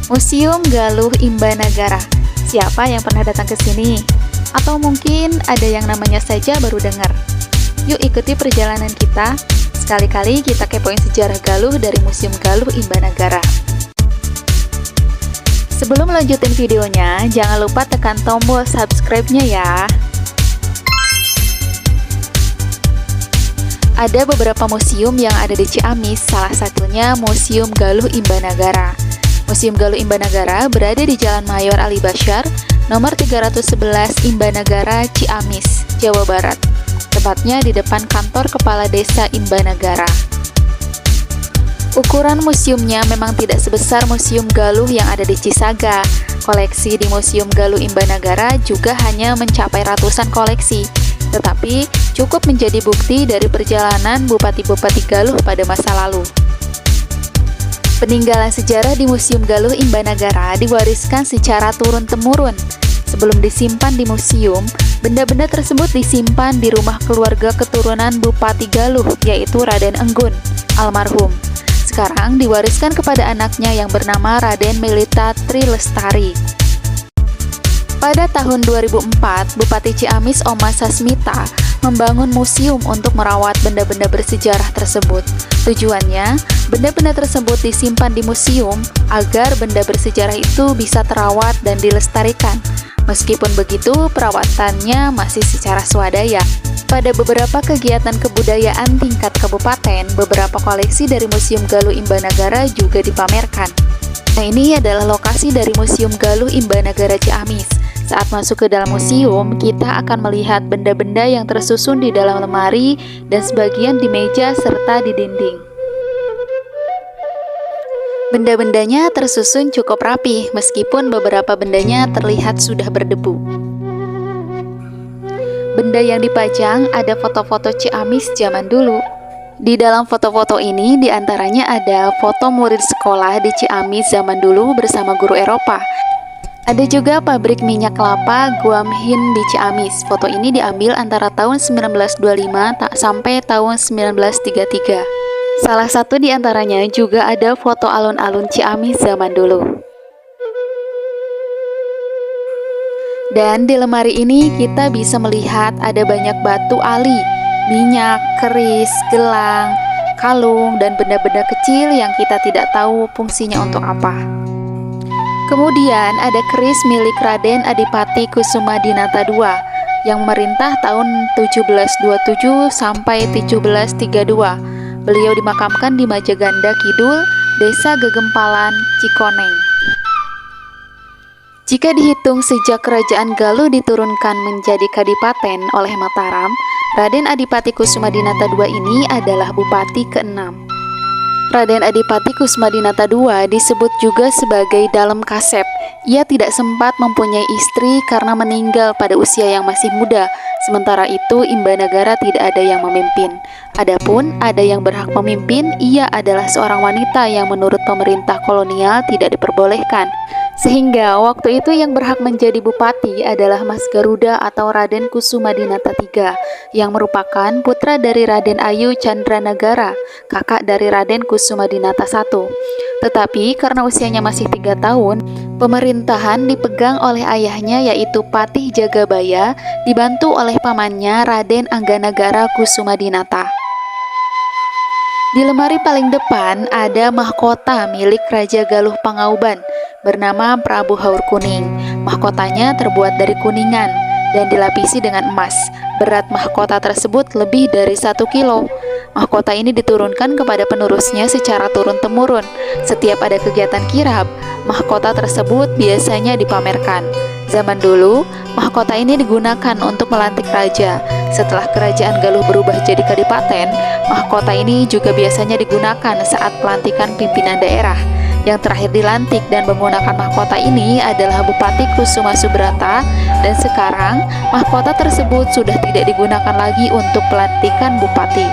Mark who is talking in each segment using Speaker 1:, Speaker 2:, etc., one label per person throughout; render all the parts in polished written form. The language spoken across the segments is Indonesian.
Speaker 1: Museum Galuh Imbanagara. Siapa yang pernah datang ke sini? Atau mungkin ada yang namanya saja baru dengar? Yuk ikuti perjalanan kita. Sekali-kali kita kepoin sejarah Galuh dari Museum Galuh Imbanagara. Sebelum lanjutin videonya, jangan lupa tekan tombol subscribe-nya ya. Ada beberapa museum yang ada di Ciamis, salah satunya Museum Galuh Imbanagara. Museum Galuh Imbanagara berada di Jalan Mayor Ali Basyar, nomor 311 Imbanagara, Ciamis, Jawa Barat. Tepatnya di depan kantor Kepala Desa Imbanagara. Ukuran museumnya memang tidak sebesar Museum Galuh yang ada di Cisaga. Koleksi di Museum Galuh Imbanagara juga hanya mencapai ratusan koleksi, tetapi cukup menjadi bukti dari perjalanan Bupati-Bupati Galuh pada masa lalu. Peninggalan sejarah di Museum Galuh Imbanagara diwariskan secara turun-temurun. Sebelum disimpan di museum, benda-benda tersebut disimpan di rumah keluarga keturunan Bupati Galuh, yaitu Raden Enggun, almarhum. Sekarang diwariskan kepada anaknya yang bernama Raden Melita Tri Lestari. Pada tahun 2004, Bupati Ciamis Oma Sasmita membangun museum untuk merawat benda-benda bersejarah tersebut. Tujuannya, benda-benda tersebut disimpan di museum agar benda bersejarah itu bisa terawat dan dilestarikan. Meskipun begitu, perawatannya masih secara swadaya. Pada beberapa kegiatan kebudayaan tingkat kabupaten, beberapa koleksi dari Museum Galuh Imbanagara juga dipamerkan. Nah, ini adalah lokasi dari Museum Galuh Imbanagara Ciamis. Saat masuk ke dalam museum, kita akan melihat benda-benda yang tersusun di dalam lemari dan sebagian di meja serta di dinding. Benda-bendanya tersusun cukup rapi, meskipun beberapa bendanya terlihat sudah berdebu. Benda yang dipajang ada foto-foto Ciamis zaman dulu. Di dalam foto-foto ini diantaranya ada foto murid sekolah di Ciamis zaman dulu bersama guru Eropa. Ada juga pabrik minyak kelapa Guam Hin di Ciamis. Foto ini diambil antara tahun 1925 sampai tahun 1933. Salah satu di antaranya juga ada foto alun-alun Ciamis zaman dulu. Dan di lemari ini kita bisa melihat ada banyak batu ali, minyak, keris, gelang, kalung, dan benda-benda kecil yang kita tidak tahu fungsinya untuk apa. Kemudian ada keris milik Raden Adipati Kusumadinata II yang memerintah tahun 1727 sampai 1732. Beliau dimakamkan di Majaganda Kidul, Desa Gegempalan, Cikoneng. Jika dihitung sejak Kerajaan Galuh diturunkan menjadi Kadipaten oleh Mataram, Raden Adipati Kusumadinata II ini adalah Bupati ke-6. Raden Adipati Kusumadinata II disebut juga sebagai Dalem Kasep. Ia tidak sempat mempunyai istri karena meninggal pada usia yang masih muda. Sementara itu, Imbanagara tidak ada yang memimpin. Adapun ada yang berhak memimpin, ia adalah seorang wanita yang menurut pemerintah kolonial tidak diperbolehkan. Sehingga waktu itu yang berhak menjadi bupati adalah Mas Garuda atau Raden Kusumadinata III, yang merupakan putra dari Raden Ayu Candranagara, kakak dari Raden Kusumadinata I. Tetapi karena usianya masih 3 tahun, pemerintahan dipegang oleh ayahnya yaitu Patih Jagabaya, dibantu oleh pamannya Raden Angganagara Kusumadinata. Di lemari paling depan ada mahkota milik Raja Galuh Pangauban bernama Prabu Haur Kuning. Mahkotanya terbuat dari kuningan dan dilapisi dengan emas. Berat mahkota tersebut lebih dari 1 kilo. Mahkota ini diturunkan kepada penerusnya secara turun-temurun. Setiap ada kegiatan kirab, mahkota tersebut biasanya dipamerkan. Zaman dulu, mahkota ini digunakan untuk melantik raja. Setelah kerajaan Galuh berubah jadi kadipaten, mahkota ini juga biasanya digunakan saat pelantikan pimpinan daerah. Yang terakhir dilantik dan menggunakan mahkota ini adalah Bupati Kusuma Subrata, dan sekarang mahkota tersebut sudah tidak digunakan lagi untuk pelantikan bupati.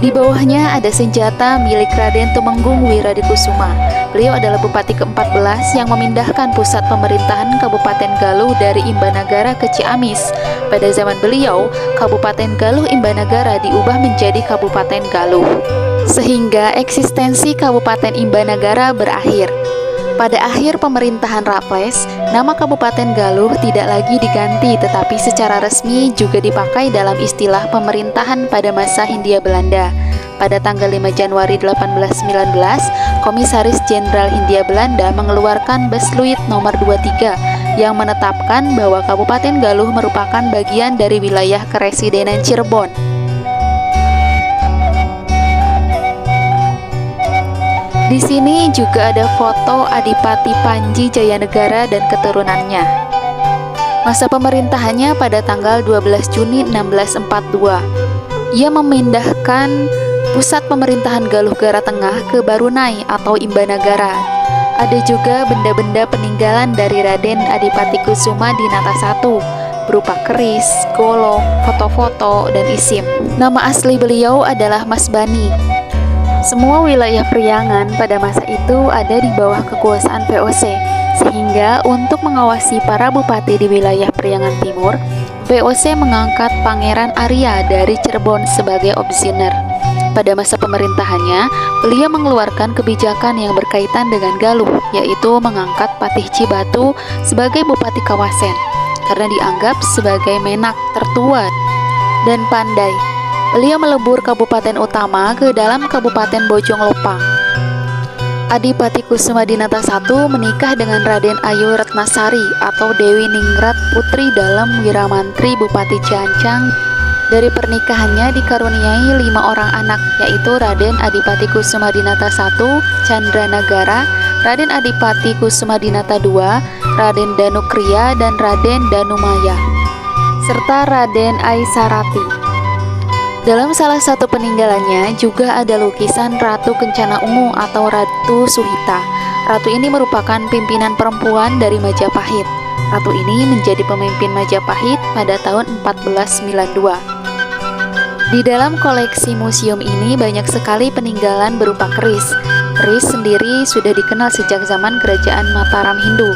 Speaker 1: Di bawahnya ada senjata milik Raden Tumenggung Wiradikusuma. Beliau adalah Bupati ke-14 yang memindahkan pusat pemerintahan Kabupaten Galuh dari Imbanagara ke Ciamis. Pada zaman beliau, Kabupaten Galuh Imbanagara diubah menjadi Kabupaten Galuh, sehingga eksistensi Kabupaten Imbanagara berakhir. Pada akhir pemerintahan Raffles, nama Kabupaten Galuh tidak lagi diganti, tetapi secara resmi juga dipakai dalam istilah pemerintahan pada masa Hindia Belanda. Pada tanggal 5 Januari 1819, Komisaris Jenderal Hindia Belanda mengeluarkan Besluit nomor 23 yang menetapkan bahwa Kabupaten Galuh merupakan bagian dari wilayah Keresidenan Cirebon. Di sini juga ada foto Adipati Panji Jayanegara dan keturunannya. Masa pemerintahannya pada tanggal 12 Juni 1642. Ia memindahkan pusat pemerintahan Galuh Gara Tengah ke Barunai atau Imbanagara. Ada juga benda-benda peninggalan dari Raden Adipati Kusuma Dinata I, berupa keris, golok, foto-foto, dan isim. Nama asli beliau adalah Mas Bani. Semua wilayah Priangan pada masa itu ada di bawah kekuasaan VOC, sehingga untuk mengawasi para bupati di wilayah Priangan Timur, VOC mengangkat Pangeran Arya dari Cirebon sebagai obsiner. Pada masa pemerintahannya, beliau mengeluarkan kebijakan yang berkaitan dengan Galuh, yaitu mengangkat Patih Cibatu sebagai Bupati Kawasen, karena dianggap sebagai menak tertua dan pandai. Beliau melebur kabupaten utama ke dalam Kabupaten Bojong Lopang. Adipati Kusuma Dinata I menikah dengan Raden Ayu Ratnasari atau Dewi Ningrat Putri dalam Wiramantri Bupati Ciancang. Dari pernikahannya dikaruniai 5 orang anak, yaitu Raden Adipati Kusuma Dinata I, Candranagara, Raden Adipati Kusuma Dinata II, Raden Danukriya, dan Raden Danumaya, serta Raden Aisarati. Dalam salah satu peninggalannya juga ada lukisan Ratu Kencana Ungu atau Ratu Suhita. Ratu ini merupakan pimpinan perempuan dari Majapahit. Ratu ini menjadi pemimpin Majapahit pada tahun 1492. Di dalam koleksi museum ini banyak sekali peninggalan berupa keris. Keris sendiri sudah dikenal sejak zaman Kerajaan Mataram Hindu.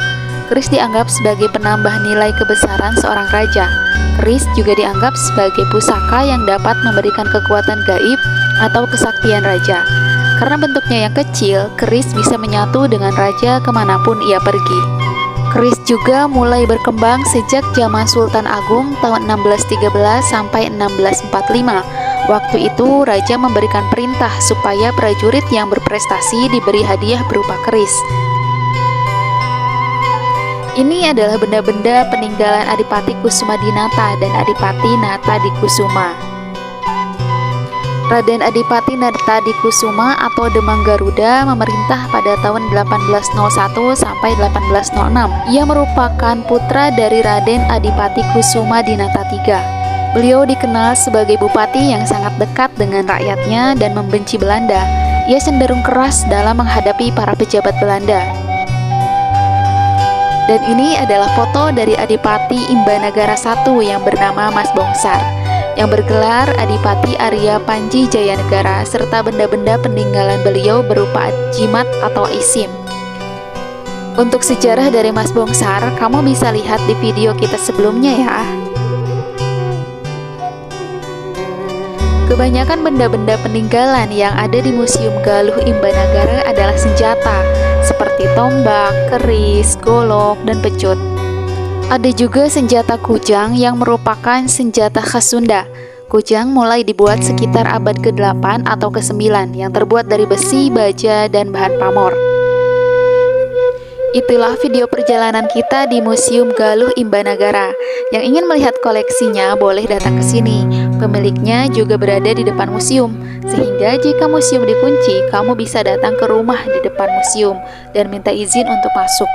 Speaker 1: Keris dianggap sebagai penambah nilai kebesaran seorang raja. Keris juga dianggap sebagai pusaka yang dapat memberikan kekuatan gaib atau kesaktian raja. Karena bentuknya yang kecil, keris bisa menyatu dengan raja kemanapun ia pergi. Keris juga mulai berkembang sejak zaman Sultan Agung tahun 1613 sampai 1645. Waktu itu, raja memberikan perintah supaya prajurit yang berprestasi diberi hadiah berupa keris. Ini adalah benda-benda peninggalan Adipati Kusuma Dinata dan Adipati Natadikusuma. Raden Adipati Natadikusuma atau Demang Garuda memerintah pada tahun 1801 sampai 1806. Ia merupakan putra dari Raden Adipati Kusuma Dinata III. Beliau dikenal sebagai bupati yang sangat dekat dengan rakyatnya dan membenci Belanda. Ia cenderung keras dalam menghadapi para pejabat Belanda. Dan ini adalah foto dari Adipati Imbanagara I yang bernama Mas Bongsar, yang bergelar Adipati Arya Panji Jayanegara, serta benda-benda peninggalan beliau berupa jimat atau isim. Untuk sejarah dari Mas Bongsar, kamu bisa lihat di video kita sebelumnya ya. Kebanyakan benda-benda peninggalan yang ada di Museum Galuh Imbanagara adalah senjata, seperti tombak, keris, golok, dan pecut. Ada juga senjata kujang yang merupakan senjata khas Sunda. Kujang mulai dibuat sekitar abad ke-8 atau ke-9 yang terbuat dari besi, baja, dan bahan pamor. Itulah video perjalanan kita di Museum Galuh Imbanagara. Yang ingin melihat koleksinya boleh datang ke sini. Pemiliknya juga berada di depan museum, sehingga jika museum dikunci, kamu bisa datang ke rumah di depan museum dan minta izin untuk masuk.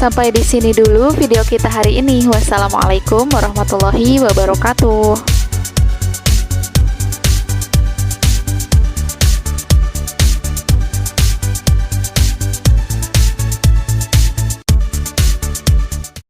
Speaker 1: Sampai di sini dulu video kita hari ini. Wassalamualaikum warahmatullahi wabarakatuh.